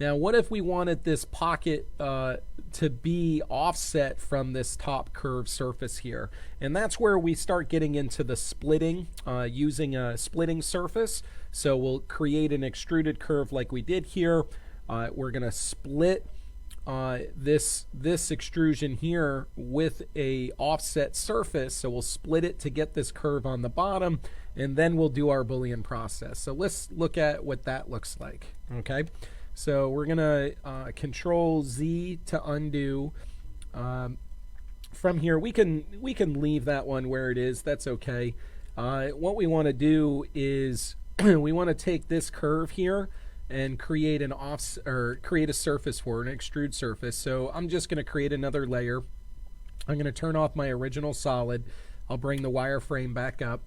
Now, what if we wanted this pocket to be offset from this top curved surface here? And that's where we start getting into the splitting, using a splitting surface. So we'll create an extruded curve like we did here. We're going to split this extrusion here with a offset surface. So we'll split it to get this curve on the bottom, and then we'll do our Boolean process. So let's look at what that looks like. Okay. So we're going to Control Z to undo. From here, we can leave that one where it is. That's okay. What we want to do is we want to take this curve here and create create a surface for an extrude surface. So I'm just going to create another layer. I'm going to turn off my original solid. I'll bring the wireframe back up.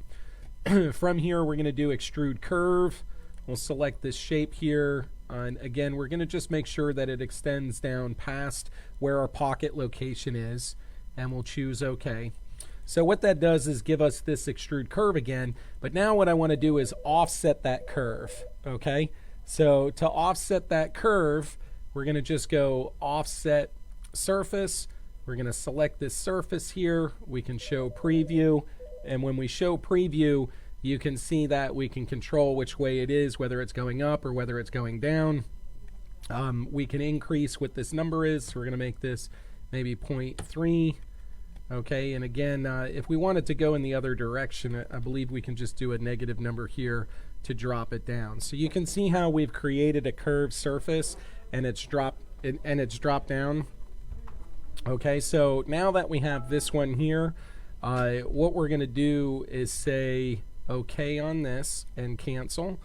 From here, we're going to do extrude curve. We'll select this shape here. And again, we're going to just make sure that it extends down past where our pocket location is, and we'll choose OK. So what that does is give us this extrude curve again, but now what I want to do is offset that curve. Okay, so to offset that curve, we're going to just go offset surface. We're going to select this surface here. We can show preview, and when we show preview, you can see that we can control which way it is, whether it's going up or whether it's going down. We can increase what this number is. So we're going to make this maybe 0.3. Okay, and again, if we wanted to go in the other direction, I believe we can just do a negative number here to drop it down. So you can see how we've created a curved surface and it's dropped down. Okay, so now that we have this one here, what we're going to do is say OK on this and cancel.